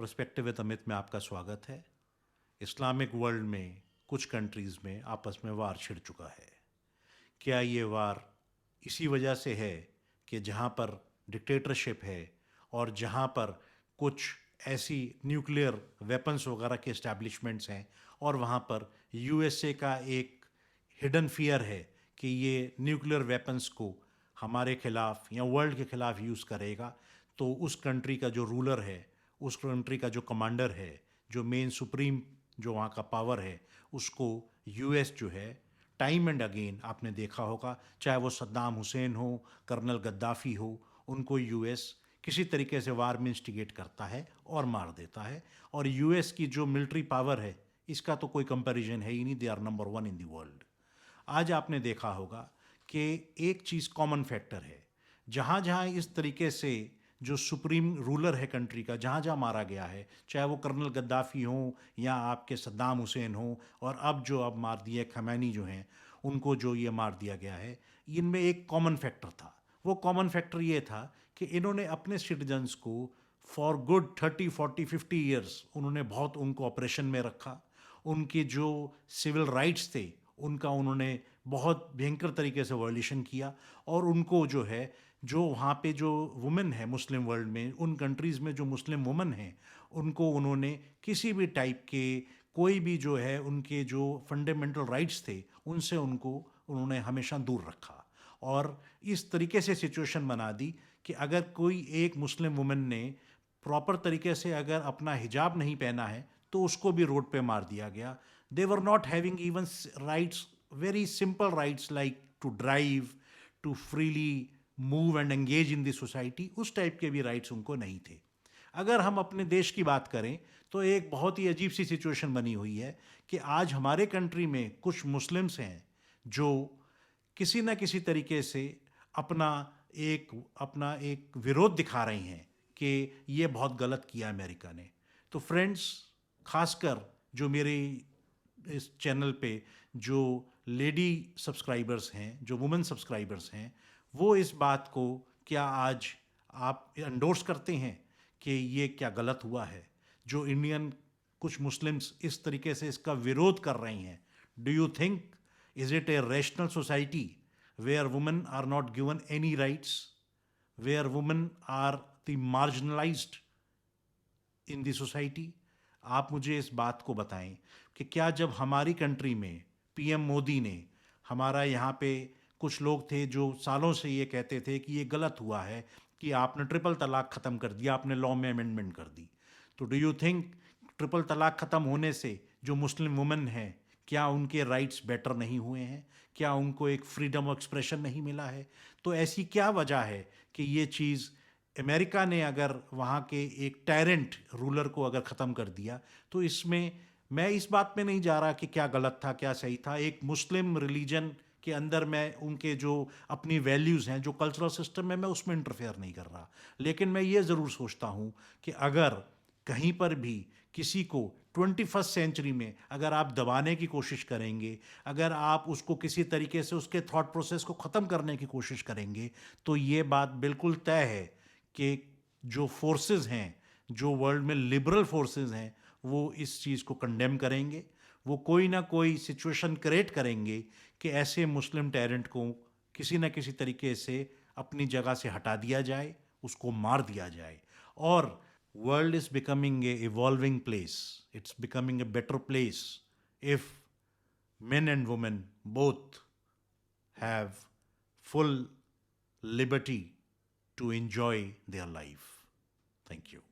Perspective with Amit में आपका स्वागत है। इस्लामिक वर्ल्ड में कुछ कंट्रीज़ में आपस में वार छिड़ चुका है। क्या ये वार इसी वजह से है कि जहाँ पर डिक्टेटरशिप है और जहाँ पर कुछ ऐसी न्यूक्लियर वेपन्स वगैरह के इस्टेब्लिशमेंट्स हैं और वहाँ पर यूएसए का एक हिडन फियर है कि ये न्यूक्लियर वेपन्स को हमारे खिलाफ या वर्ल्ड के खिलाफ यूज़ करेगा, तो उस कंट्री का जो रूलर है, उस कंट्री का जो कमांडर है, जो मेन सुप्रीम जो वहाँ का पावर है, उसको यूएस जो है टाइम एंड अगेन आपने देखा होगा, चाहे वो सद्दाम हुसैन हो, कर्नल गद्दाफ़ी हो, उनको यूएस किसी तरीके से वार में इंस्टिगेट करता है और मार देता है। और यूएस की जो मिलिट्री पावर है, इसका तो कोई कंपैरिजन है ही नहीं। They are number one in the world. आज आपने देखा होगा कि एक चीज़ कॉमन फैक्टर है, जहाँ जहाँ इस तरीके से जो सुप्रीम रूलर है कंट्री का, जहाँ जहाँ मारा गया है, चाहे वो कर्नल गद्दाफ़ी हो या आपके सद्दाम हुसैन हो, और अब मार दिए खमैनी जो हैं, उनको जो ये मार दिया गया है, इनमें एक कॉमन फैक्टर था। वो कॉमन फैक्टर ये था कि इन्होंने अपने सिटीजन्स को फॉर गुड 30, 40, 50 ईयर्स उन्होंने बहुत उनको ऑपरेशन में रखा। उनके जो सिविल राइट्स थे उनका उन्होंने बहुत भयंकर तरीके से वायलेशन किया, और उनको जो है, जो वहाँ पे जो वुमेन है मुस्लिम वर्ल्ड में, उन कंट्रीज़ में जो मुस्लिम वुमेन हैं, उनको उन्होंने किसी भी टाइप के कोई भी जो है उनके जो फंडामेंटल राइट्स थे उनसे उनको उन्होंने हमेशा दूर रखा। और इस तरीके से सिचुएशन बना दी कि अगर कोई एक मुस्लिम वुमेन ने प्रॉपर तरीके से अगर अपना हिजाब नहीं पहना है तो उसको भी रोड पे मार दिया गया। They were not having even rights, very simple rights like to drive, to freely move and engage in the society, उस टाइप के भी राइट्स उनको नहीं थे। अगर हम अपने देश की बात करें तो एक बहुत ही अजीब सी सिचुएशन बनी हुई है कि आज हमारे कंट्री में कुछ मुस्लिम्स हैं जो किसी ना किसी तरीके से अपना एक विरोध दिखा रहे हैं कि ये बहुत गलत किया अमेरिका ने। तो फ्रेंड्स, खासकर जो मेरे इस चैनल पे जो लेडी सब्सक्राइबर्स हैं, जो वुमेन सब्सक्राइबर्स हैं, वो इस बात को क्या आज आप एंडोर्स करते हैं कि ये क्या गलत हुआ है जो इंडियन कुछ मुस्लिम्स इस तरीके से इसका विरोध कर रहे हैं? Do you think is it a rational society where women are not given any rights, where women are the marginalised in the society? आप मुझे इस बात को बताएं कि क्या जब हमारी कंट्री में पीएम मोदी ने, हमारा यहाँ पे कुछ लोग थे जो सालों से ये कहते थे कि ये गलत हुआ है कि आपने ट्रिपल तलाक ख़त्म कर दिया, आपने लॉ में अमेंडमेंट कर दी, तो डू यू थिंक ट्रिपल तलाक ख़त्म होने से जो मुस्लिम वुमेन हैं, क्या उनके राइट्स बेटर नहीं हुए हैं? क्या उनको एक फ्रीडम ऑफ एक्सप्रेशन नहीं मिला है? तो ऐसी क्या वजह है कि ये चीज़ अमेरिका ने अगर वहाँ के एक टायरेंट रूलर को अगर ख़त्म कर दिया, तो इसमें मैं इस बात में नहीं जा रहा कि क्या गलत था क्या सही था। एक मुस्लिम रिलीजन के अंदर मैं उनके जो अपनी वैल्यूज़ हैं, जो कल्चरल सिस्टम है, मैं उसमें इंटरफेयर नहीं कर रहा। लेकिन मैं ये ज़रूर सोचता हूँ कि अगर कहीं पर भी किसी को 21st सेंचुरी में अगर आप दबाने की कोशिश करेंगे, अगर आप उसको किसी तरीके से उसके थॉट प्रोसेस को ख़त्म करने की कोशिश करेंगे, तो ये बात बिल्कुल तय है कि जो फोर्सेस हैं, जो वर्ल्ड में लिबरल फोर्सेस हैं, वो इस चीज़ को कंडेम करेंगे। वो कोई ना कोई सिचुएशन क्रिएट करेंगे कि ऐसे मुस्लिम टेरेंट को किसी न किसी तरीके से अपनी जगह से हटा दिया जाए, उसको मार दिया जाए। और world is becoming a evolving place, it's becoming a better place if men and women both have full liberty to enjoy their life. Thank you.